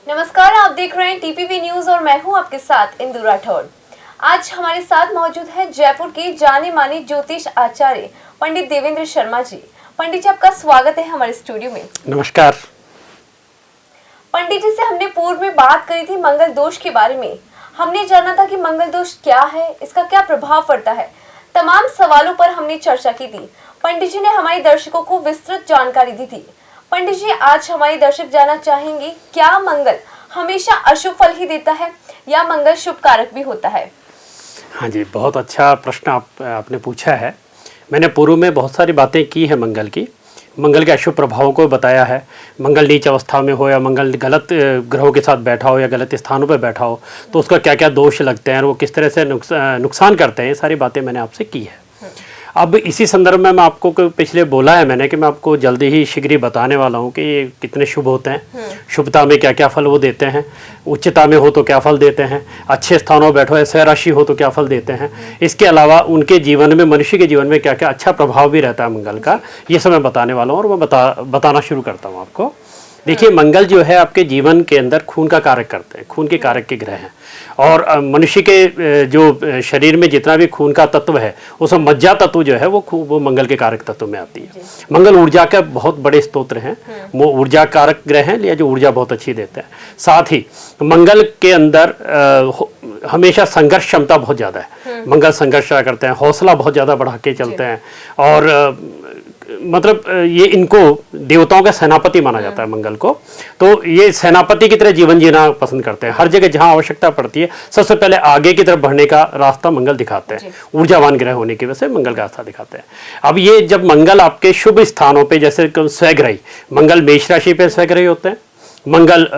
नमस्कार, आप देख रहे हैं टीपीवी न्यूज और मैं हूं आपके साथ इंदु राठौड़। आज हमारे साथ मौजूद है जयपुर के जाने माने ज्योतिष आचार्य पंडित देवेंद्र शर्मा जी। पंडित जी, आपका स्वागत है हमारे स्टूडियो में। नमस्कार। पंडित जी से हमने पूर्व में बात करी थी मंगल दोष के बारे में। हमने जाना था कि मंगल दोष क्या है, इसका क्या प्रभाव पड़ता है, तमाम सवालों पर हमने चर्चा की थी। पंडित जी ने हमारे दर्शकों को विस्तृत जानकारी दी थी। पंडित जी, आज हमारे दर्शक जानना चाहेंगे, क्या मंगल हमेशा अशुभ फल ही देता है या मंगल शुभ कारक भी होता है? हाँ जी, बहुत अच्छा प्रश्न आपने पूछा है। मैंने पूर्व में बहुत सारी बातें की है मंगल की, मंगल के अशुभ प्रभावों को बताया है। मंगल नीच अवस्था में हो या मंगल गलत ग्रहों के साथ बैठा हो या गलत स्थानों पर बैठा हो तो उसका क्या क्या दोष लगते हैं और वो किस तरह से नुकसान करते हैं, ये सारी बातें मैंने आपसे की है। अब इसी संदर्भ में मैं आपको पिछले बोला है मैंने कि मैं आपको जल्दी ही शीघ्र ही बताने वाला हूँ कि ये कितने शुभ होते हैं, शुभता में क्या क्या फल वो देते हैं, उच्चता में हो तो क्या फल देते हैं, अच्छे स्थानों में बैठो ऐसे राशि हो तो क्या फल देते हैं। इसके अलावा उनके जीवन में, मनुष्य के जीवन में क्या क्या अच्छा प्रभाव भी रहता है मंगल का, ये सब मैं बताने वाला हूँ और मैं बताना शुरू करता हूँ आपको। देखिए, मंगल जो है आपके जीवन के अंदर खून का कारक करते हैं, खून के कारक के ग्रह हैं और मनुष्य के जो शरीर में जितना भी खून का तत्व है उसमें मज्जा तत्व जो है वो मंगल के कारक तत्व में आती है। मंगल ऊर्जा के बहुत बड़े स्तोत्र हैं, वो ऊर्जा कारक ग्रह हैं जो ऊर्जा बहुत अच्छी देते हैं। साथ ही मंगल के अंदर हमेशा संघर्ष क्षमता बहुत ज़्यादा है। मंगल संघर्ष करते हैं, हौसला बहुत ज़्यादा बढ़ा के चलते हैं और मतलब ये इनको देवताओं का सेनापति माना जाता है मंगल को। तो ये सेनापति की तरह जीवन जीना पसंद करते हैं। हर जगह जहां आवश्यकता पड़ती है सबसे पहले आगे की तरफ बढ़ने का रास्ता मंगल दिखाते हैं। ऊर्जावान ग्रह होने की वजह से मंगल का रास्ता दिखाते हैं। अब ये जब मंगल आपके शुभ स्थानों पे, जैसे स्वग्रही मंगल मेष राशि पे स्वग्रही होते हैं, मंगल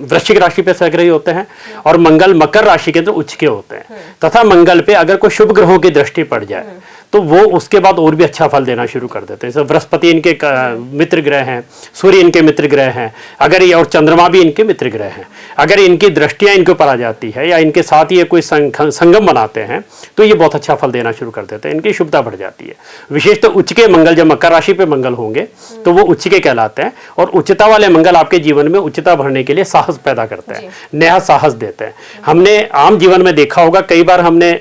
वृश्चिक राशि पे स्वग्रही होते हैं और मंगल मकर राशि के अंदर उच्च के होते हैं, तथा मंगल पे अगर कोई शुभ ग्रहों की दृष्टि पड़ जाए तो वो उसके बाद और भी अच्छा फल देना शुरू कर देते हैं। जैसे बृहस्पति इनके मित्र ग्रह हैं, सूर्य इनके मित्र ग्रह हैं, अगर ये और चंद्रमा भी इनके मित्र ग्रह हैं, अगर इनकी दृष्टियां इनके ऊपर आ जाती है या इनके साथ ये कोई संगम बनाते हैं तो ये बहुत अच्छा फल देना शुरू कर देते हैं, इनकी शुभता बढ़ जाती है। विशेष तो उच्च के मंगल, जब मकर राशि पे मंगल होंगे तो वो उच्च के कहलाते हैं और उच्चता वाले मंगल आपके जीवन में उच्चता भरने के लिए साहस पैदा करते हैं, नया साहस देते हैं। हमने आम जीवन में देखा होगा, कई बार हमने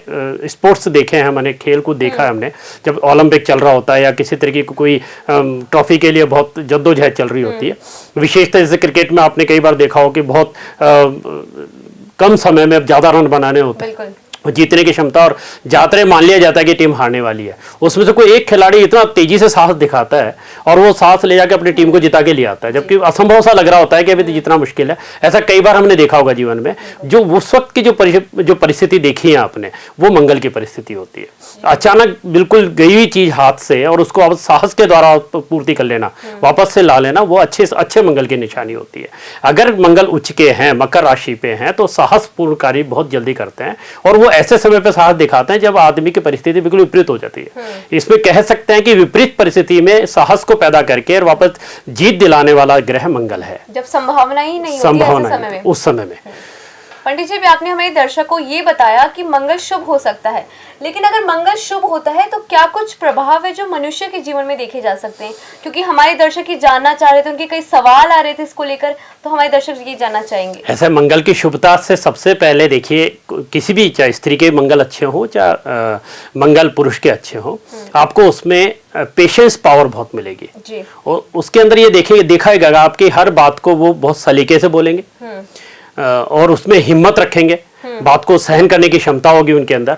स्पोर्ट्स देखे हैं, हमने खेल को देखा है, हमने जब ओलंपिक चल रहा होता है या किसी तरीके की कोई ट्रॉफी के लिए बहुत जद्दोजहद चल रही होती है, विशेषतः जैसे क्रिकेट में आपने कई बार देखा हो कि बहुत कम समय में ज्यादा रन बनाने होते हैं, जीतने की क्षमता, और ज्यादातर मान लिया जाता है कि टीम हारने वाली है। उसमें से कोई एक खिलाड़ी इतना तेजी से साहस दिखाता है और वो साहस ले जाकर अपनी टीम को जिता के ले आता है, जबकि असंभव सा लग रहा होता है कि अभी तो जितना मुश्किल है। ऐसा कई बार हमने देखा होगा जीवन में। जो उस वक्त की जो परिस्थिति देखी है आपने, वो मंगल की परिस्थिति होती है। अचानक बिल्कुल गई हुई चीज हाथ से और उसको अब साहस के द्वारा पूर्ति कर लेना, वापस से ला लेना, वो अच्छे मंगल की निशानी होती है। अगर मंगल उच्च के हैं, मकर राशि पे हैं, तो साहस पूर्ण कार्य बहुत जल्दी करते हैं और वो ऐसे समय पे साहस दिखाते हैं जब आदमी की परिस्थिति बिल्कुल विपरीत हो जाती है। इसमें कह सकते हैं कि विपरीत परिस्थिति में साहस को पैदा करके और वापस जीत दिलाने वाला ग्रह मंगल है, जब संभावना ही नहीं होती ऐसे समय में, उस समय में। पंडित जी, भी आपने हमारे दर्शक को ये बताया कि मंगल शुभ हो सकता है, लेकिन अगर मंगल शुभ होता है तो क्या कुछ प्रभाव है जो मनुष्य के जीवन में देखे जा सकते हैं? क्योंकि हमारे दर्शक ये जानना चाह रहे थे, उनके कई सवाल आ रहे थे इसको लेकर, तो हमारे दर्शक ये जानना चाहेंगे। ऐसे मंगल की शुभता से सबसे पहले देखिए, किसी भी, चाहे स्त्री के मंगल अच्छे हो चाहे मंगल पुरुष के अच्छे हो, आपको उसमें पेशेंस पावर बहुत मिलेगी जी। और उसके अंदर ये देखा जाएगा आपकी हर बात को वो बहुत सलीके से बोलेंगे और उसमें हिम्मत रखेंगे, बात को सहन करने की क्षमता होगी उनके अंदर,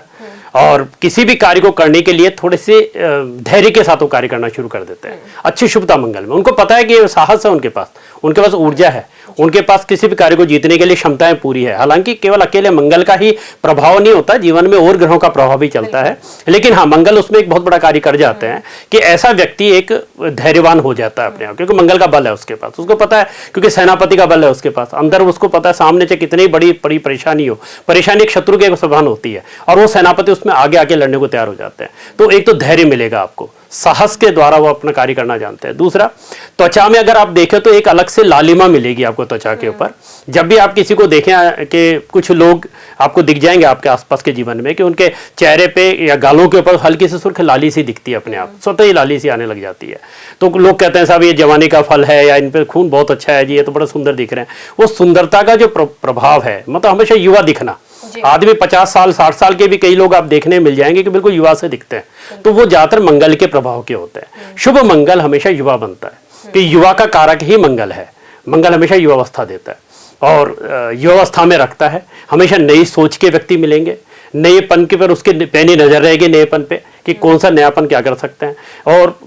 और किसी भी कार्य को करने के लिए थोड़े से धैर्य के साथ वो कार्य करना शुरू कर देते हैं। अच्छी शुभता मंगल में, उनको पता है कि साहस है उनके पास ऊर्जा है, उनके पास किसी भी कार्य को जीतने के लिए क्षमताएं पूरी है। हालांकि केवल अकेले मंगल का ही प्रभाव नहीं होता, जीवन में और ग्रहों का प्रभाव भी चलता है, लेकिन हाँ, मंगल उसमें एक बहुत बड़ा कार्य कर जाते हैं कि ऐसा व्यक्ति एक धैर्यवान हो जाता है अपने आप, क्योंकि मंगल का बल है उसके पास, उसको पता है, क्योंकि सेनापति का बल है उसके पास अंदर, उसको पता है सामने से कितनी बड़ी परेशानी हो, परेशानी एक शत्रु के समान होती है और वो सेनापति उसमें आगे आके लड़ने को तैयार हो जाते हैं। तो एक तो धैर्य मिलेगा आपको, साहस के द्वारा वो अपना कार्य करना जानते हैं। दूसरा, त्वचा में अगर आप देखें तो एक अलग से लालिमा मिलेगी आपको त्वचा के ऊपर। जब भी आप किसी को देखें कि कुछ लोग आपको दिख जाएंगे आपके आसपास के जीवन में कि उनके चेहरे पे या गालों के ऊपर हल्की सी सुर्ख लाली सी दिखती है, अपने आप स्वतः ही लाली सी आने लग जाती है। तो लोग कहते हैं साहब ये जवानी का फल है, या इन पे खून बहुत अच्छा है जी, ये तो बड़ा सुंदर दिख रहे हैं। वो सुंदरता का जो प्रभाव है, मतलब हमेशा युवा दिखना। आदमी 50 साल 60 साल के भी कई लोग आप देखने मिल जाएंगे कि बिल्कुल युवा से दिखते हैं। तो वो ज्यादातर मंगल के प्रभाव के होते हैं। शुभ मंगल हमेशा युवा बनता है कि युवा का कारक ही मंगल है। मंगल हमेशा युवावस्था देता है और युवावस्था में रखता है। हमेशा नई सोच के व्यक्ति मिलेंगे, नएपन के पर उसके पैनी नजर रहेगी, नएपन पे कि कौन सा नयापन क्या कर सकते हैं। और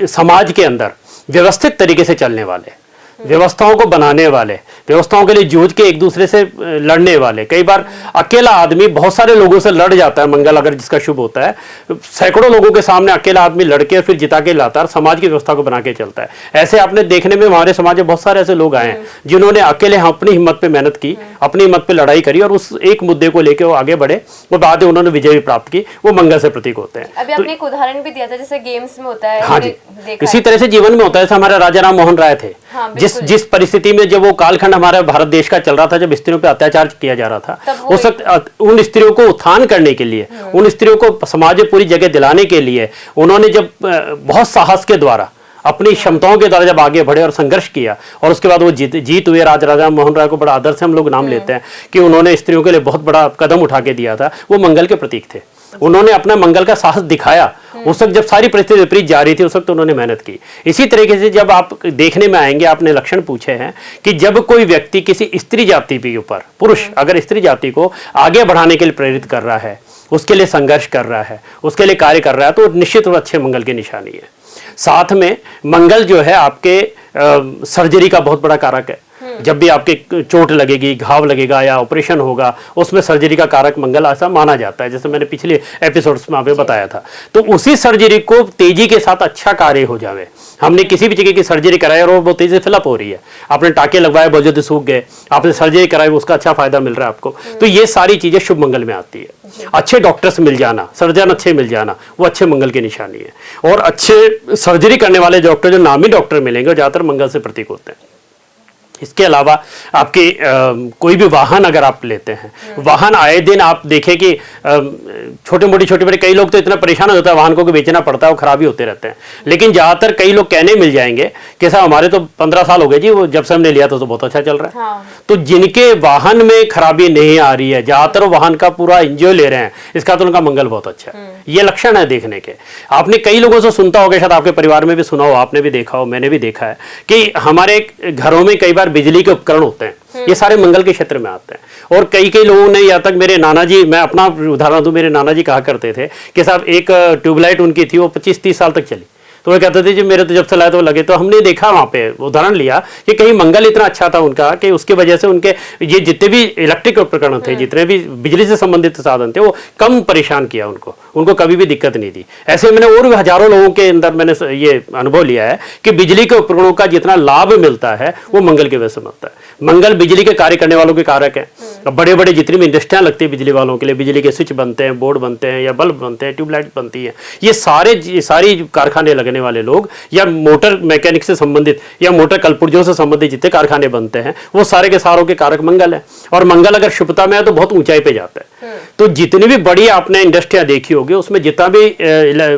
समाज के अंदर व्यवस्थित तरीके से चलने वाले, व्यवस्थाओं को बनाने वाले, व्यवस्थाओं के लिए जूझ के एक दूसरे से लड़ने वाले। कई बार अकेला आदमी बहुत सारे लोगों से लड़ जाता है, मंगल अगर जिसका शुभ होता है, सैकड़ों लोगों के सामने अकेला आदमी लड़के फिर जिता के लाता है, समाज की व्यवस्था को बना के चलता है। ऐसे आपने देखने में हमारे समाज में बहुत सारे ऐसे लोग आए हैं जिन्होंने अकेले अपनी हिम्मत पे मेहनत की, अपनी हिम्मत पे लड़ाई करी और उस एक मुद्दे को लेकर वो आगे बढ़े और बाद में उन्होंने विजय भी प्राप्त की। वो मंगल से प्रतीक होते हैं। अभी आपने एक उदाहरण भी दिया था जैसे गेम्स में होता है। हाँ जी, इसी तरह से जीवन में होता है। जैसे हमारे राजा राम मोहन राय थे, जिस परिस्थिति में जब वो कालखंड हमारे भारत देश का चल रहा था, जब स्त्रियों पे अत्याचार किया जा रहा था, उस वक्त उन स्त्रियों को उत्थान करने के लिए, उन स्त्रियों को समाज में पूरी जगह दिलाने के लिए उन्होंने जब बहुत साहस के द्वारा अपनी क्षमताओं के द्वारा जब आगे बढ़े और संघर्ष किया और उसके बाद वो जीत हुए। राजा मोहन राय को बड़ा आदर से हम लोग नाम लेते हैं कि उन्होंने स्त्रियों के लिए बहुत बड़ा कदम उठा के दिया था। वो मंगल के प्रतीक थे। उन्होंने अपना मंगल का साहस दिखाया। उस वक्त जब सारी परिस्थिति विपरीत जा रही थी, उस वक्त उन्होंने मेहनत की। इसी तरीके से जब आप देखने में आएंगे, आपने लक्षण पूछे हैं कि जब कोई व्यक्ति किसी स्त्री जाति के ऊपर, पुरुष अगर स्त्री जाति को आगे बढ़ाने के लिए प्रेरित कर रहा है, उसके लिए संघर्ष कर रहा है, उसके लिए कार्य कर रहा है, तो निश्चित और अच्छे मंगल की निशानी है। साथ में मंगल जो है आपके सर्जरी का बहुत बड़ा कारक है। जब भी आपके चोट लगेगी, घाव लगेगा या ऑपरेशन होगा, उसमें सर्जरी का कारक मंगल ऐसा माना जाता है, जैसे मैंने पिछले एपिसोड्स में आपको बताया था। तो उसी सर्जरी को तेजी के साथ अच्छा कार्य हो जावे। हमने किसी भी जगह की सर्जरी कराई और वो बहुत तेजी से फिलअप हो रही है, आपने टाके लगवाए बहुत जल्दी सूख गए, आपने सर्जरी कराई उसका अच्छा फायदा मिल रहा है आपको। तो ये सारी चीजें शुभ मंगल में आती है। अच्छे डॉक्टर्स मिल जाना, सर्जन अच्छे मिल जाना, वो अच्छे मंगल की निशानी है। और अच्छे सर्जरी करने वाले डॉक्टर, जो नामी डॉक्टर मिलेंगे, ज्यादातर मंगल से प्रतीक होते हैं। इसके अलावा आपके कोई भी वाहन अगर आप लेते हैं, वाहन आए दिन आप देखें कि छोटे बड़े कई लोग तो इतना परेशान हो जाता है वाहन को बेचना पड़ता है, वो खराबी होते रहते हैं। लेकिन ज़्यादातर कई लोग कहने मिल जाएंगे कि साहब हमारे तो 15 साल हो गए जी, वो जब से हमने लिया था तो बहुत अच्छा चल रहा है। हाँ। तो जिनके वाहन में खराबी नहीं आ रही है, ज़्यादातर वाहन का पूरा इंजॉय ले रहे हैं, इसका तो उनका मंगल बहुत अच्छा है। ये लक्षण है देखने के। आपने कई लोगों से सुनता होगा, शायद आपके परिवार में भी सुना हो, आपने भी देखा हो, मैंने भी देखा है कि हमारे घरों में कई बार बिजली के उपकरण होते हैं, ये सारे मंगल के क्षेत्र में आते हैं। और कई लोगों ने, यहाँ तक मेरे नाना जी, मैं अपना उदाहरण दूं, मेरे नाना जी कहा करते थे कि साहब एक ट्यूबलाइट उनकी थी, वो 25-30 साल तक चली। तो वो कहते थे जी मेरे तो जब चलाए तो लगे। तो हमने देखा वहाँ पे उदाहरण लिया कि कहीं मंगल इतना अच्छा था उनका कि उसकी वजह से उनके ये जितने भी इलेक्ट्रिक उपकरण थे, जितने भी बिजली से संबंधित साधन थे, वो कम परेशान किया उनको कभी भी दिक्कत नहीं दी। ऐसे मैंने और भी हजारों लोगों के अंदर मैंने ये अनुभव लिया है कि बिजली के उपकरणों का जितना लाभ मिलता है वो मंगल की वजह से मिलता है। मंगल बिजली के कार्य करने वालों के कारक है। बड़े जितनी भी इंडस्ट्रियां लगती है बिजली वालों के लिए, बिजली के स्विच बनते हैं, बोर्ड बनते हैं या बल्ब बनते हैं, ट्यूबलाइट बनती है, ये सारी कारखाने लगने वाले लोग या मोटर मैकेनिक से संबंधित या मोटर कलपुर्जों से संबंधित जितने कारखाने बनते हैं, वो सारे के सारों के कारक मंगल है। और मंगल अगर शुभता में है तो बहुत ऊंचाई पे जाता है। तो जितनी भी बड़ी आपने इंडस्ट्रियां देखी होगी, उसमें जितना भी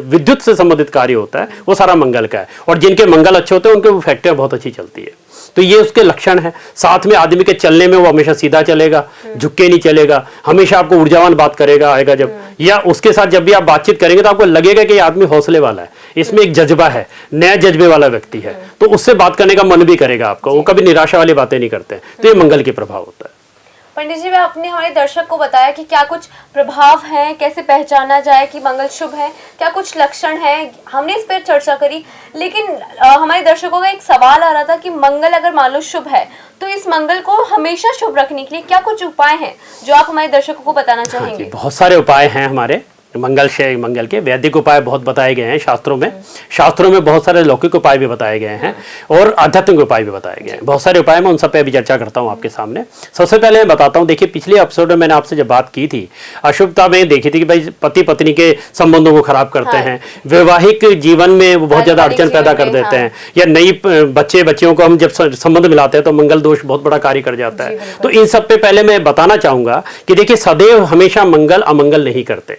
विद्युत से संबंधित कार्य होता है वो सारा मंगल का है। और जिनके मंगल अच्छे होते हैं उनके वो फैक्ट्रियां बहुत अच्छी चलती है। तो ये उसके लक्षण है। साथ में आदमी के चलने में वो हमेशा सीधा चलेगा, झुक के नहीं चलेगा, हमेशा आपको ऊर्जावान बात करेगा आएगा जब, या उसके साथ जब भी आप बातचीत करेंगे तो आपको लगेगा कि ये आदमी हौसले वाला है, इसमें एक जज्बा है, नया जज्बे वाला व्यक्ति है, तो उससे बात करने का मन भी करेगा आपका। वो कभी निराशा वाली बातें नहीं करते। तो ये मंगल के प्रभाव होता है। पंडित जी, आपने हमारे दर्शक को बताया कि क्या कुछ प्रभाव हैं, कैसे पहचाना जाए कि मंगल शुभ है, क्या कुछ लक्षण हैं, हमने इस पर चर्चा करी। लेकिन हमारे दर्शकों का एक सवाल आ रहा था कि मंगल अगर मान लो शुभ है तो इस मंगल को हमेशा शुभ रखने के लिए क्या कुछ उपाय हैं जो आप हमारे दर्शकों को बताना चाहेंगे? बहुत सारे उपाय हैं हमारे। मंगल से मंगल के वैदिक उपाय बहुत बताए गए हैं शास्त्रों में। शास्त्रों में बहुत सारे लौकिक उपाय भी बताए गए हैं और आध्यात्मिक उपाय भी बताए गए हैं। बहुत सारे उपाय मैं उन सब पे अभी चर्चा करता हूँ आपके सामने। सबसे पहले मैं बताता हूँ, देखिए पिछले एपिसोड में मैंने आपसे जब बात की थी, अशुभता में देखी थी कि भाई पति पत्नी के संबंधों को खराब करते हैं, वैवाहिक जीवन में वो बहुत ज्यादा अड़चन पैदा कर देते हैं, या नई बच्चियों को हम जब संबंध मिलाते हैं तो मंगल दोष बहुत बड़ा कार्य कर जाता है। तो इन सब पे पहले मैं बताना चाहूंगा कि देखिए सदैव हमेशा मंगल अमंगल नहीं करते।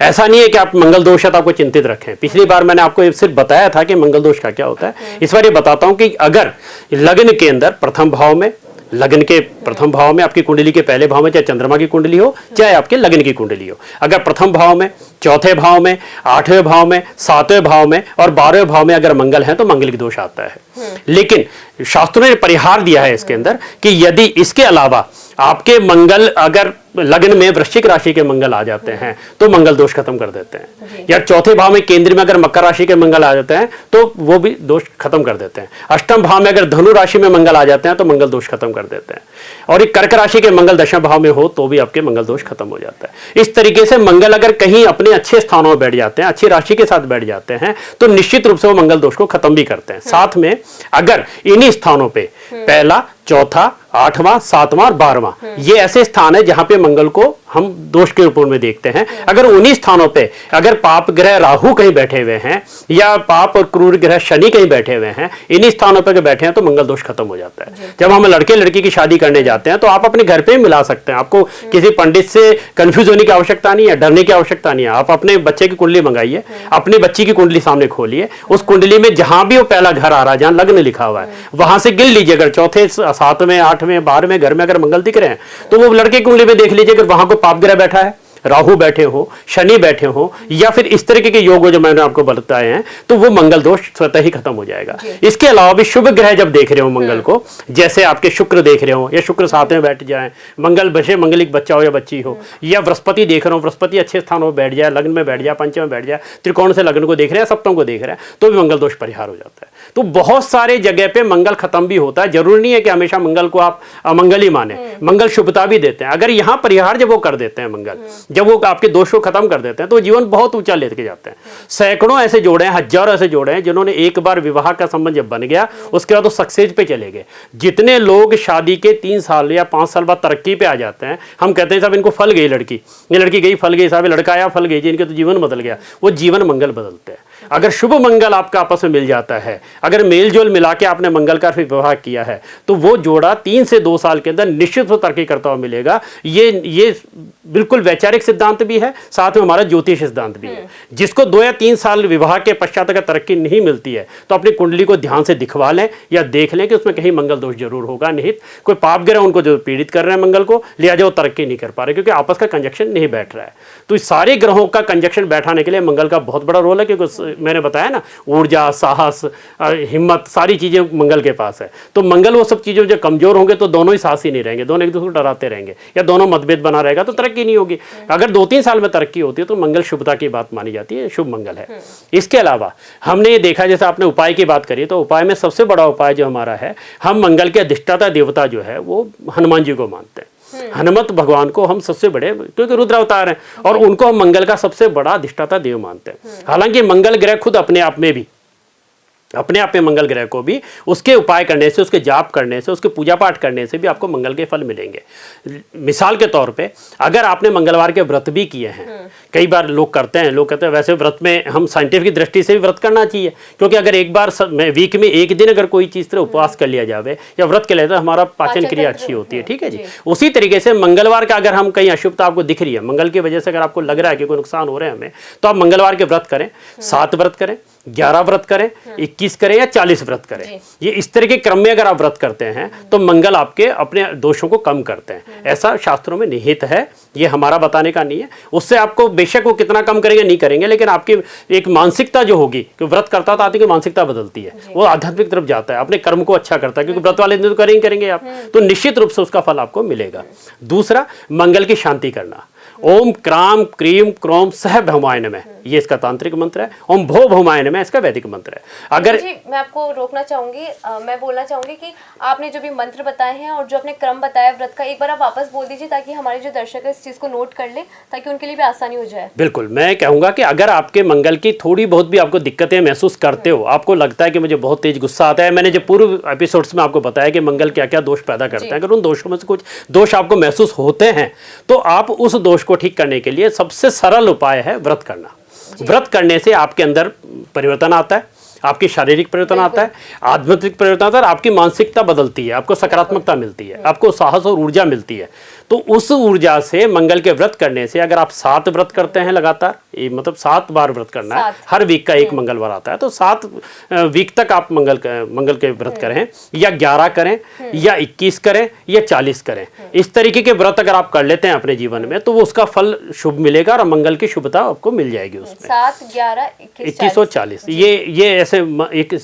ऐसा नहीं है कि आप मंगल दोष है तो आपको चिंतित रखें। पिछली बार मैंने आपको सिर्फ बताया था कि मंगल दोष का क्या होता है। इस बार ये बताता हूं कि अगर लग्न के अंदर प्रथम भाव में, लग्न के प्रथम भाव में आपकी कुंडली के पहले भाव में, चाहे चंद्रमा की कुंडली हो चाहे आपके लग्न की कुंडली हो, अगर प्रथम भाव में, चौथे भाव में, आठवें भाव में, सातवें भाव में और 12वें भाव में अगर मंगल है तो मंगल की दोष आता है। लेकिन शास्त्रों ने परिहार दिया है इसके अंदर कि यदि इसके अलावा आपके मंगल अगर लग्न में वृश्चिक राशि के मंगल आ जाते हैं तो मंगल दोष खत्म कर देते हैं, या चौथे भाव में केंद्र में अगर मकर राशि के मंगल आ जाते हैं तो वो भी दोष खत्म कर देते हैं। अष्टम भाव में अगर धनु राशि में मंगल आ जाते हैं तो मंगल दोष खत्म कर देते हैं, और एक कर्क राशि के मंगल दशम भाव में हो तो भी आपके मंगल दोष खत्म हो जाता है। इस तरीके से मंगल अगर कहीं अपने अच्छे स्थानों में बैठ जाते हैं, अच्छी राशि के साथ बैठ जाते हैं तो निश्चित रूप से वो मंगल दोष को खत्म भी करते हैं। साथ में अगर इन्हीं स्थानों पे पहला, चौथा, 8वां, 7वां और 12वां ये ऐसे स्थान है जहां पे मंगल को हम दोष के रूप में देखते हैं। अगर उन्हीं स्थानों पे अगर पाप ग्रह राहु कहीं बैठे हुए हैं या पाप और क्रूर ग्रह शनि कहीं बैठे हुए हैं, इन्हीं स्थानों पे बैठे हैं तो मंगल दोष खत्म हो जाता है। जब हम लड़के लड़की की शादी करने जाते हैं तो आप अपने घर पे ही मिला सकते हैं, आपको किसी पंडित से कंफ्यूज होने की आवश्यकता नहीं है, डरने की आवश्यकता नहीं है। आप अपने बच्चे की कुंडली मंगाइए, अपनी बच्ची की कुंडली सामने खोलिए, उस कुंडली में जहां भी वो पहला घर आ रहा है, जहां लग्न लिखा हुआ है, वहां से गिन लीजिए। अगर चौथे, 7वें, 8वें, 12वें घर में अगर मंगल दिख रहे हैं तो वो लड़के की कुंडली में देख लीजिए, अगर वहां कोई पाप ग्रह बैठा है, राहु बैठे हो, शनि बैठे हो या फिर इस तरीके के योग जो मैंने आपको बताए हैं, तो वो मंगल दोष स्वतः ही खत्म हो जाएगा। इसके अलावा भी शुभ ग्रह जब देख रहे हो मंगल को, जैसे आपके शुक्र देख रहे हो या शुक्र साथ में बैठ जाए, मंगल बचे मंगलिक बच्चा हो या बच्ची हो, या बृहस्पति देख रहे हो, बृहस्पति अच्छे स्थानों में बैठ जाए, लग्न में बैठ जाए, पंचम में बैठ जाए, त्रिकोण से लग्न को देख रहे हैं, सप्तम को देख रहे हैं, तो भी मंगल दोष परिहार हो जाता है। तो बहुत सारे जगह पे मंगल खत्म भी होता है। जरूरी नहीं है कि हमेशा मंगल को आप अमंगल ही माने, मंगल शुभता भी देते हैं। अगर यहाँ परिहार जब वो कर देते हैं मंगल, जब वो आपके दोष को खत्म कर देते हैं तो जीवन बहुत ऊंचा लेके जाते हैं। सैकड़ों ऐसे जोड़े हैं, हजारों ऐसे जोड़े हैं जिन्होंने एक बार विवाह का संबंध जब बन गया उसके बाद वो सक्सेस पे चले गए। जितने लोग शादी के 3 साल या 5 साल बाद तरक्की पे आ जाते हैं, हम कहते हैं साहब इनको फल गई लड़की, ये लड़की गई फल गई, साहब लड़का आया फल गई जी, इनके तो जीवन बदल गया। वो जीवन मंगल बदलते हैं। अगर शुभ मंगल आपका आपस में मिल जाता है, अगर मेल जोल मिला के आपने मंगल का फिर विवाह किया है, तो वो जोड़ा 3 से 2 साल के अंदर निश्चित रूप से तरक्की करता हुआ मिलेगा। ये बिल्कुल वैचारिक सिद्धांत भी है, साथ में हमारा ज्योतिष सिद्धांत भी है। जिसको 2 या 3 साल विवाह के पश्चात अगर तरक्की नहीं मिलती है तो अपनी कुंडली को ध्यान से दिखवा लें या देख लें कि उसमें कहीं मंगल दोष जरूर होगा, नहीं कोई पाप ग्रह उनको जो पीड़ित कर रहे हैं मंगल को, लिहाजा वो तरक्की नहीं कर पा रहे क्योंकि आपस का कंजक्शन नहीं बैठ रहा है। तो इस सारे ग्रहों का कंजक्शन बैठाने के लिए मंगल का बहुत बड़ा रोल है, क्योंकि मैंने बताया ना ऊर्जा, साहस, हिम्मत सारी चीजें मंगल के पास है। तो मंगल वो सब चीजों जो कमजोर होंगे तो दोनों ही साहसी नहीं रहेंगे, दोनों एक दूसरे को डराते रहेंगे या दोनों मतभेद बना रहेगा तो तरक्की नहीं होगी। अगर 2-3 साल में तरक्की होती है तो मंगल शुभता की बात मानी जाती है, शुभ मंगल है। इसके अलावा हमने ये देखा, जैसे आपने उपाय की बात करी, तो उपाय में सबसे बड़ा उपाय जो हमारा है, हम मंगल के अधिष्ठाता देवता जो है वो हनुमान जी को मानते हैं। हनुमत भगवान को हम सबसे बड़े, क्योंकि रुद्र अवतार हैं और उनको हम मंगल का सबसे बड़ा अधिष्ठाता देव मानते हैं। हालांकि मंगल ग्रह खुद अपने आप में मंगल ग्रह को भी उसके उपाय करने से, उसके जाप करने से, उसके पूजा पाठ करने से भी आपको मंगल के फल मिलेंगे। मिसाल के तौर पे अगर आपने मंगलवार के व्रत भी किए हैं, कई बार लोग करते हैं, लोग कहते हैं वैसे व्रत में हम साइंटिफिक दृष्टि से भी व्रत करना चाहिए, क्योंकि अगर एक बार वीक में एक दिन अगर कोई चीज़ तरह उपवास कर लिया जाए या व्रत कर लिया जाए तो हमारा पाचन क्रिया अच्छी होती है। ठीक है जी। उसी तरीके से मंगलवार का अगर हम कहीं अशुभता आपको दिख रही है, मंगल की वजह से अगर आपको लग रहा है कि कोई नुकसान हो रहे हैं हमें, तो आप मंगलवार के व्रत करें, 7 व्रत करें, 11 व्रत करें, 21 करें या 40 व्रत करें। ये इस तरह के क्रम में अगर आप व्रत करते हैं तो मंगल आपके अपने दोषों को कम करते हैं। ऐसा शास्त्रों में निहित है, ये हमारा बताने का नहीं है। उससे आपको बेशक वो कितना कम करेंगे नहीं करेंगे, लेकिन आपकी एक मानसिकता जो होगी, कि व्रत करता तो आदमी की मानसिकता बदलती है, वो आध्यात्मिक तरफ जाता है, अपने कर्म को अच्छा करता है, क्योंकि व्रत वाले दिन तो करेंगे आप, तो निश्चित रूप से उसका फल आपको मिलेगा। दूसरा, मंगल की शांति करना। ओम क्राम क्रीम क्रोम सह भौमाय नमः, ये इसका तांत्रिक मंत्र है। ओम भो भौमाय नमः इसका वैदिक मंत्र है। अगर जी मैं आपको रोकना चाहूंगी, मैं बोलना चाहूंगी कि आपने जो भी मंत्र बताए हैं और जो आपने क्रम बताया व्रत का, एक बार आप वापस बोल दीजिए ताकि हमारे जो दर्शक है इस चीज को नोट कर ले, ताकि उनके लिए भी आसानी हो जाए। बिल्कुल, मैं कहूंगा कि अगर आपके मंगल की थोड़ी बहुत भी आपको दिक्कतें महसूस करते हो, आपको लगता है कि मुझे बहुत तेज गुस्सा आता है, मैंने जो पूर्व एपिसोड्स में आपको बताया कि मंगल क्या क्या दोष पैदा करते हैं, अगर उन दोषों में से कुछ दोष आपको महसूस होते हैं तो आप उस दोष को ठीक करने के लिए सबसे सरल उपाय है व्रत करना। व्रत करने से आपके अंदर परिवर्तन आता है, आपकी शारीरिक परिवर्तन आता है, आध्यात्मिक परिवर्तन आता है, आपकी मानसिकता बदलती है, आपको सकारात्मकता मिलती है, आपको साहस और ऊर्जा मिलती है। तो उस ऊर्जा से मंगल के व्रत करने से, अगर आप 7 व्रत करते हैं लगातार, मतलब 7 बार व्रत करना है, हर वीक का एक मंगलवार आता है, तो 7 वीक तक आप मंगल के व्रत करें, या 11 करें, या 21 करें, या 40 करें। इस तरीके के व्रत अगर आप कर लेते हैं अपने जीवन में तो वो उसका फल शुभ मिलेगा और मंगल की शुभता आपको मिल जाएगी उसमें। 7, 11, 21 और 40 ये ऐसे एक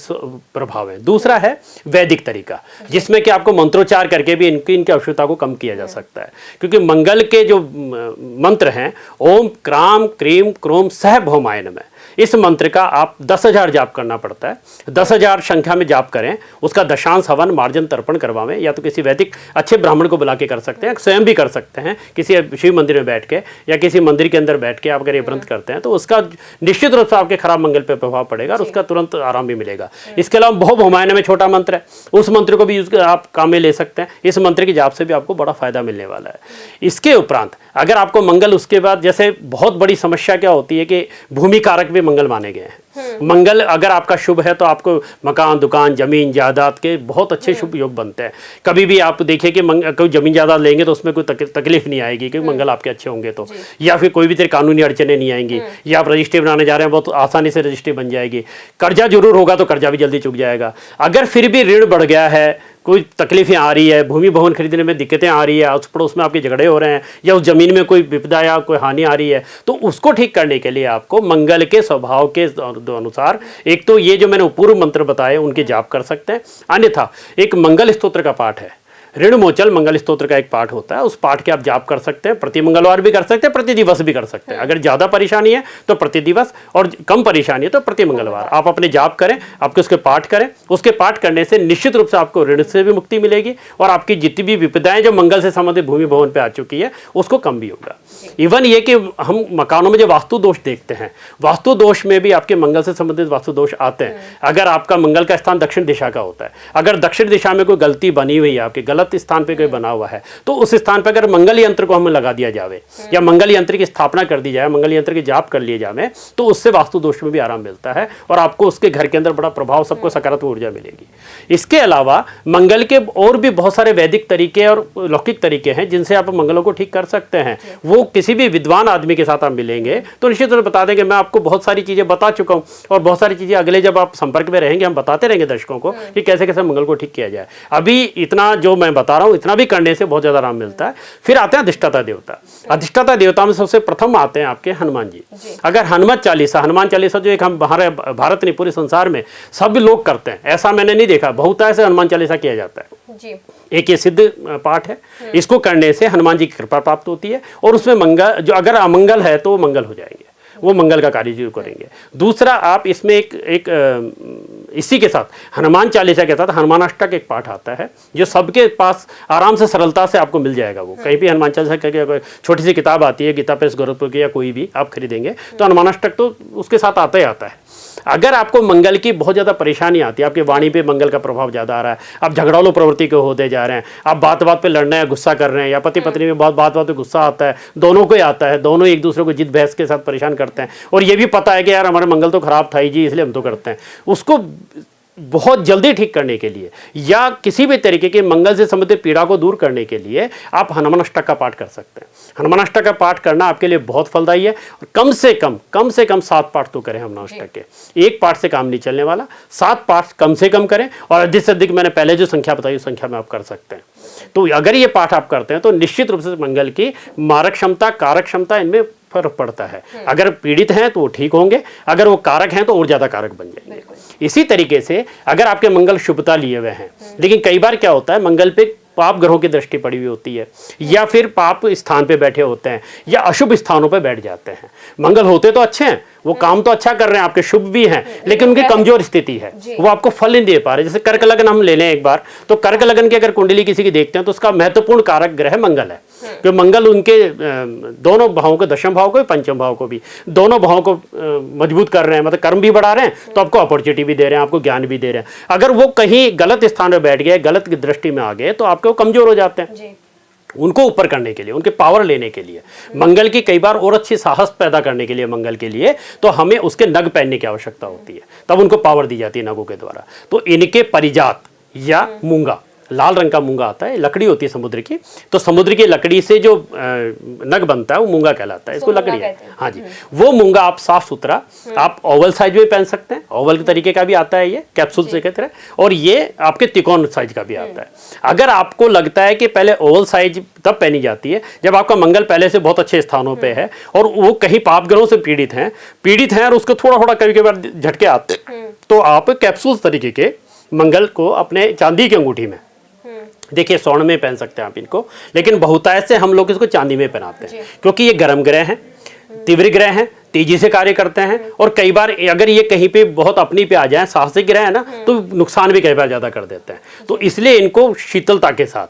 प्रभाव है। दूसरा है वैदिक तरीका, जिसमें कि आपको मंत्रोच्चार करके भी इनकी अशुभता को कम किया जा सकता है, क्योंकि मंगल के जो मंत्र हैं ओम क्राम क्रीम क्रोम सह भौमाय नमः, इस मंत्र का आप 10,000 जाप करना पड़ता है। 10,000 संख्या में जाप करें, उसका दशांश हवन मार्जन तर्पण करवावें, या तो किसी वैदिक अच्छे ब्राह्मण को बुला के कर सकते हैं, स्वयं भी कर सकते हैं, किसी शिव मंदिर में बैठ के या किसी मंदिर के अंदर बैठ के आप अगर ये व्रत करते हैं तो उसका निश्चित रूप से आपके खराब मंगल पर प्रभाव पड़ेगा और उसका तुरंत आराम भी मिलेगा। इसके अलावा भो भौमाय नमः छोटा मंत्र है, उस मंत्र को भी आप काम में ले सकते हैं। इस मंत्र की जाप से भी आपको बड़ा फायदा मिलने वाला है। इसके उपरांत अगर आपको मंगल, उसके बाद जैसे बहुत बड़ी समस्या क्या होती है कि भूमि कारक भी मंगल माने गए हैं। मंगल अगर आपका शुभ है तो आपको मकान, दुकान, जमीन जायदाद के बहुत अच्छे शुभ योग बनते हैं। कभी भी आप देखिए कि कोई जमीन जायदाद लेंगे तो उसमें कोई तकलीफ नहीं आएगी, क्योंकि मंगल आपके अच्छे होंगे तो, या फिर कोई भी तरह कानूनी अड़चने नहीं आएंगी, या आप रजिस्ट्री बनाने जा रहे हैं बहुत आसानी से रजिस्ट्री बन जाएगी। कर्जा जरूर होगा तो कर्जा भी जल्दी चुक जाएगा। अगर फिर भी ऋण बढ़ गया है, कोई तकलीफें आ रही है, भूमि भवन खरीदने में दिक्कतें आ रही है, उस पड़ोस में आपके झगड़े हो रहे हैं, या उस जमीन में कोई विपदा या कोई हानि आ रही है, तो उसको ठीक करने के लिए आपको मंगल के स्वभाव के अनुसार एक तो ये जो मैंने पूर्व मंत्र बताए उनके जाप कर सकते हैं, अन्यथा एक मंगल स्तोत्र का पाठ है, ऋण मोचल मंगल स्तोत्र का एक पाठ होता है, उस पाठ के आप जाप कर सकते हैं। प्रति मंगलवार भी कर सकते हैं, प्रति दिवस भी कर सकते हैं। अगर ज़्यादा परेशानी है तो प्रति दिवस, और कम परेशानी है तो प्रति मंगलवार आप अपने जाप करें, आपके उसके पाठ करें। उसके पाठ करने से निश्चित रूप से आपको ऋण से भी मुक्ति मिलेगी और आपकी जितनी भी विपदाएं जो मंगल से संबंधित भूमि भवन पर आ चुकी है उसको कम भी होगा। इवन ये कि हम मकानों में जो वास्तु दोष देखते हैं, वास्तु दोष में भी आपके मंगल से संबंधित वास्तु दोष आते हैं। अगर आपका मंगल का स्थान दक्षिण दिशा का होता है, अगर दक्षिण दिशा में कोई गलती बनी हुई है, आपके गलत स्थान पे कोई बना हुआ है, तो उस स्थान पर अगर मंगल यंत्र को हमें लगा दिया जावे या मंगल यंत्र की स्थापना कर दी जाए, मंगल यंत्र की जाप कर लिए जावे, तो उससे वास्तु दोष में भी आराम मिलता है और आपको उसके घर के अंदर बड़ा प्रभाव, सबको सकारात्मक ऊर्जा मिलेगी। इसके अलावा मंगल के और भी बहुत सारे वैदिक तरीके और लौकिक तरीके हैं जिनसे आप मंगलों को ठीक कर सकते हैं। वो किसी भी विद्वान आदमी के साथ आप मिलेंगे तो निश्चित रूप से बता देंगे। मैं आपको बहुत सारी चीजें बता चुका हूँ और बहुत सारी चीजें अगले जब आप संपर्क में रहेंगे हम बताते रहेंगे दर्शकों को कि कैसे कैसे मंगल को ठीक किया जाए। अभी इतना जो मैं बता रहा हूँ इतना भी करने से बहुत ज्यादा आराम मिलता है। फिर आते हैं अधिष्ठाता देवता। अधिष्ठाता देवता में सबसे प्रथम आते हैं आपके हनुमान जी। अगर हनुमान चालीसा जो एक हम भारत नहीं पूरे संसार में सब लोग करते हैं, ऐसा मैंने नहीं देखा, बहुत ऐसे हनुमान चालीसा किया जाता है जी। एक ये सिद्ध पाठ है, इसको करने से हनुमान जी की कृपा प्राप्त होती है और उसमें मंगल, जो अगर अमंगल है तो मंगल हो जाएंगे, वो मंगल का कार्य जरूर करेंगे। दूसरा आप इसमें इसी के साथ हनुमान चालीसा के साथ हनुमान अष्टक एक पाठ आता है जो सबके पास आराम से सरलता से आपको मिल जाएगा। वो कहीं भी हनुमान चालीसा करके छोटी सी किताब आती है, गीता प्रेस गोरखपुर की या कोई भी आप खरीदेंगे तो हनुमान अष्टक तो उसके साथ आता ही आता है। अगर आपको मंगल की बहुत ज़्यादा परेशानी आती है, आपकी वाणी पे मंगल का प्रभाव ज़्यादा आ रहा है, आप झगड़ालू प्रवृत्ति के होते जा रहे हैं, आप बात बात पे लड़ना है, गुस्सा कर रहे हैं, या पति पत्नी में बहुत बात बात पे गुस्सा आता है, दोनों को ही आता है, दोनों एक दूसरे को जिद बहस के साथ परेशान करते हैं और ये भी पता है कि यार हमारा मंगल तो खराब था ही जी इसलिए हम तो करते हैं, उसको बहुत जल्दी ठीक करने के लिए या किसी भी तरीके के मंगल से संबंधित पीड़ा को दूर करने के लिए आप हनुमान अष्टक का पाठ कर सकते हैं। हनुमान अष्टक का पाठ करना आपके लिए बहुत फलदायी है और कम से कम 7 पाठ तो करें हनुमान अष्टक के। एक पाठ से काम नहीं चलने वाला, 7 पाठ कम से कम करें और अधिक से अधिक मैंने पहले जो संख्या बताई उस संख्या में आप कर सकते हैं। तो अगर ये पाठ आप करते हैं तो निश्चित रूप से मंगल की मारक क्षमता, कारक क्षमता, इनमें फर्क पड़ता है। अगर पीड़ित हैं तो वो ठीक होंगे, अगर वो कारक हैं तो और ज्यादा कारक बन जाएंगे। इसी तरीके से अगर आपके मंगल शुभता लिए हुए हैं, लेकिन कई बार क्या होता है मंगल पे पाप ग्रहों की दृष्टि पड़ी हुई होती है, या फिर पाप स्थान पे बैठे होते हैं, या अशुभ स्थानों पे बैठ जाते हैं। मंगल होते तो अच्छे हैं, वो काम तो अच्छा कर रहे हैं, आपके शुभ भी हैं, लेकिन उनकी कमजोर स्थिति है, वो आपको फल नहीं दे पा रहे। जैसे कर्क लगन हम ले लें एक बार, तो कर्क लगन की अगर कुंडली किसी की देखते हैं तो उसका महत्वपूर्ण कारक ग्रह मंगल है, क्योंकि मंगल उनके दोनों भावों को, दशम भाव को, पंचम भाव को भी, दोनों भावों को मजबूत कर रहे हैं, मतलब कर्म भी बढ़ा रहे हैं, तो आपको अपॉर्चुनिटी भी दे रहे हैं, आपको ज्ञान भी दे रहे हैं। अगर वो कहीं गलत स्थान में बैठ गए, गलत दृष्टि में आ गए, तो आपके वो कमजोर हो जाते हैं। उनको ऊपर करने के लिए, उनके पावर लेने के लिए, मंगल की कई बार और अच्छी साहस पैदा करने के लिए, मंगल के लिए तो हमें उसके नग पहनने की आवश्यकता होती है, तब उनको पावर दी जाती है नगों के द्वारा। तो इनके परिजात या मूंगा, लाल रंग का मूंगा आता है, लकड़ी होती है समुद्र की, तो समुद्र की लकड़ी से जो नग बनता है वो मूंगा कहलाता है, इसको लकड़ी है। हाँ जी, वो मूंगा आप साफ सुथरा, आप ओवल साइज में पहन सकते हैं, ओवल के तरीके का भी आता है, ये कैप्सूल से कहते हैं, और ये आपके त्रिकोण साइज का भी आता है। अगर आपको लगता है कि पहले ओवल साइज तब पहनी जाती है जब आपका मंगल पहले से बहुत अच्छे स्थानों पे है और वो कहीं पाप ग्रहों से पीड़ित हैं और उसको थोड़ा थोड़ा कभी कभी झटके आते, तो आप कैप्सूल तरीके के मंगल को अपने चांदी की अंगूठी में, देखिए स्वर्ण में पहन सकते हैं आप इनको, लेकिन बहुतायत से हम लोग इसको चांदी में पहनाते हैं, क्योंकि ये गर्म ग्रह हैं, तीव्र ग्रह हैं, तेजी से कार्य करते हैं, और कई बार अगर ये कहीं पे बहुत अपनी पे आ जाए, साहसिक ग्रह है ना, तो नुकसान भी कई बार ज्यादा कर देते हैं। तो इसलिए इनको शीतलता के साथ,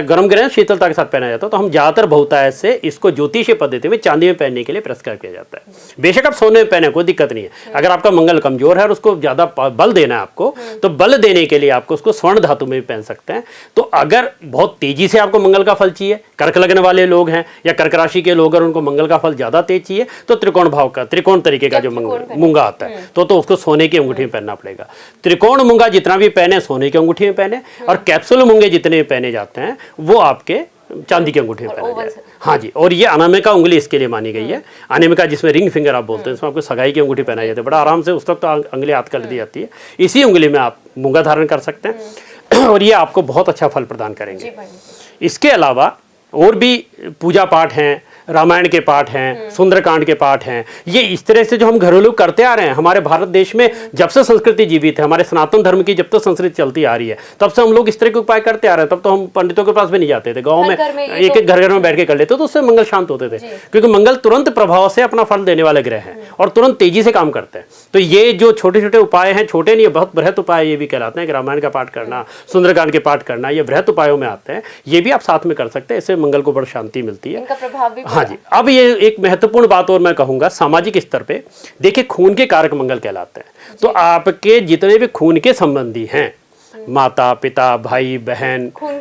गर्म ग्रह शीतलता के साथ पहना जाता है। तो हम ज्यादातर बहुतायत से इसको ज्योतिषीय पद्धति में चांदी में पहनने के लिए पुरस्कार किया जाता है। बेशक आप सोने में पहने, कोई दिक्कत नहीं है। अगर आपका मंगल कमजोर है और उसको ज्यादा बल देना है आपको, तो बल देने के लिए आपको उसको स्वर्ण धातु में भी पहन सकते हैं। तो अगर बहुत तेजी से आपको मंगल का फल चाहिए, कर्क लगने वाले लोग हैं या कर्क राशि के लोग, अगर उनको मंगल का फल ज्यादा तेज चाहिए, तो त्रिकोण भाव का, त्रिकोण तरीके का जो मूंगा आता है, तो उसको सोने की अंगूठी में पहनना पड़ेगा। त्रिकोण मूंगा जितना भी पहने सोने की अंगूठी में पहने, और कैप्सूल मूंगे जितने पहने जाते हैं वो आपके चांदी की अंगूठी में पहना जाए। हाँ जी, और ये अनामिका उंगली इसके लिए मानी गई है। अनामिका जिसमें रिंग फिंगर आप बोलते हैं, इसमें आपको सगाई की अंगूठी पहनाई जाती है, बड़ा आराम से उस तक तो अंगली हाथ कर दी जाती है। इसी उंगली में आप मूंगा धारण कर सकते हैं और ये आपको बहुत अच्छा फल प्रदान करेंगे। इसके अलावा और भी पूजा पाठ हैं, रामायण के पाठ हैं, सुंदरकांड के पाठ हैं, ये इस तरह से जो हम घरेलू करते आ रहे हैं। हमारे भारत देश में जब से संस्कृति जीवित है, हमारे सनातन धर्म की जब तक संस्कृति चलती आ रही है, तब से हम लोग इस तरह के उपाय करते आ रहे हैं। तब तो हम पंडितों के पास भी नहीं जाते थे, गाँव में एक एक घर में बैठ के कर लेते, तो उससे मंगल शांत होते थे, क्योंकि मंगल तुरंत प्रभाव से अपना फल देने वाले ग्रह हैं और तुरंत तेजी से काम करते हैं। तो ये जो छोटे छोटे उपाय हैं, छोटे नहीं, बहुत बृहत उपाय ये भी कहलाते हैं कि रामायण का पाठ करना, सुंदरकांड के पाठ करना, ये बृहत उपायों में आते हैं। ये भी आप साथ में कर सकते हैं, इससे मंगल को बड़ी शांति मिलती है। हाँ जी, अब ये एक महत्वपूर्ण बात और मैं कहूंगा, सामाजिक स्तर पे देखिए, खून के कारक मंगल कहलाते हैं। तो आपके जितने भी खून के संबंधी हैं, माता पिता भाई बहन, खून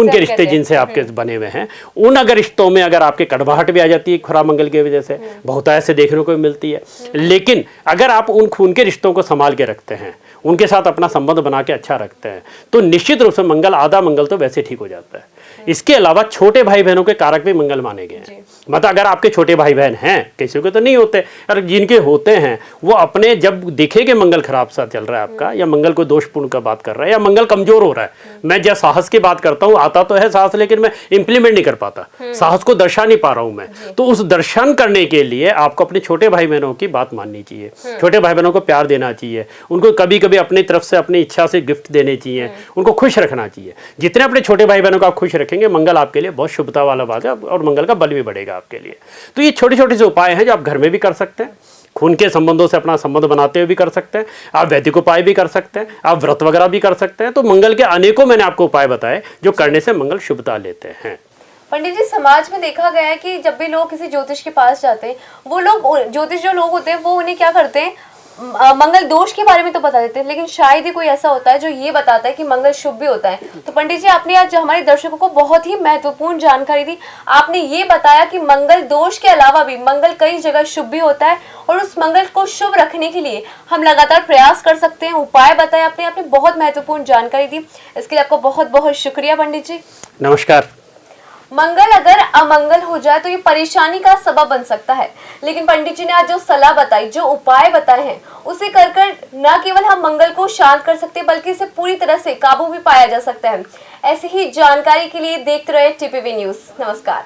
के रिश्ते जिनसे आपके बने हुए हैं, उन अगर रिश्तों में अगर आपके कड़वाहट भी आ जाती है खराब मंगल की वजह से, बहुत ऐसे देखने को मिलती है। लेकिन अगर आप उन खून के रिश्तों को संभाल के रखते हैं, उनके साथ अपना संबंध बना के अच्छा रखते हैं, तो निश्चित रूप से मंगल, आधा मंगल तो वैसे ठीक हो जाता है। इसके अलावा छोटे भाई बहनों के कारक भी मंगल माने गए हैं। मतलब अगर आपके छोटे भाई बहन हैं, किसी को तो नहीं होते, और जिनके होते हैं वो अपने जब देखे कि मंगल खराब सा चल रहा है आपका, या मंगल को दोषपूर्ण का बात कर रहा है, या मंगल कमजोर हो रहा है, मैं जब साहस की बात करता हूँ, आता तो है साहस, लेकिन मैं इंप्लीमेंट नहीं कर पाता, साहस को दर्शा नहीं पा रहा हूँ मैं, तो उस दर्शन करने के लिए आपको अपने छोटे भाई बहनों की बात माननी चाहिए, छोटे भाई बहनों को प्यार देना चाहिए, उनको कभी कभी अपनी तरफ से अपनी इच्छा से गिफ्ट देने चाहिए, उनको खुश रखना चाहिए। जितने अपने छोटे भाई बहनों को आप खुश रखेंगे, मंगल आपके लिए बहुत शुभता वाला बात है, और मंगल का बल भी बढ़ेगा आपके लिए। तो ये छोटे छोटे से उपाय हैं जो आप घर में भी कर सकते हैं, खून के संबंधों से अपना संबंध बनाते हुए भी कर सकते हैं, आप वैदिक उपाय भी कर सकते हैं, आप व्रत वगैरह भी कर सकते हैं। तो मंगल के अनेकों मैंने आपको उपाय बताए जो करने से मंगल शुभता लेते हैं। पंडित जी, समाज में देखा गया है कि जब भी लोग किसी ज्योतिष के पास जाते हैं, वो लोग ज्योतिष जो लोग होते हैं वो उन्हें क्या करते हैं, मंगल दोष के बारे में तो बता देते हैं, लेकिन शायद ही कोई ऐसा होता है जो ये बताता है कि मंगल शुभ भी होता है। तो पंडित जी, आपने आज हमारे दर्शकों को बहुत ही महत्वपूर्ण जानकारी दी। आपने ये बताया कि मंगल दोष के अलावा भी मंगल कई जगह शुभ भी होता है, और उस मंगल को शुभ रखने के लिए हम लगातार प्रयास कर सकते हैं। उपाय बताए आपने बहुत महत्वपूर्ण जानकारी दी, इसके लिए आपको बहुत बहुत शुक्रिया पंडित जी। नमस्कार। मंगल अगर अमंगल हो जाए तो ये परेशानी का सबब बन सकता है, लेकिन पंडित जी ने आज जो सलाह बताई, जो उपाय बताए हैं, उसे कर न केवल हम मंगल को शांत कर सकते हैं, बल्कि इसे पूरी तरह से काबू भी पाया जा सकता है। ऐसी ही जानकारी के लिए देखते रहे टीपीवी न्यूज़। नमस्कार।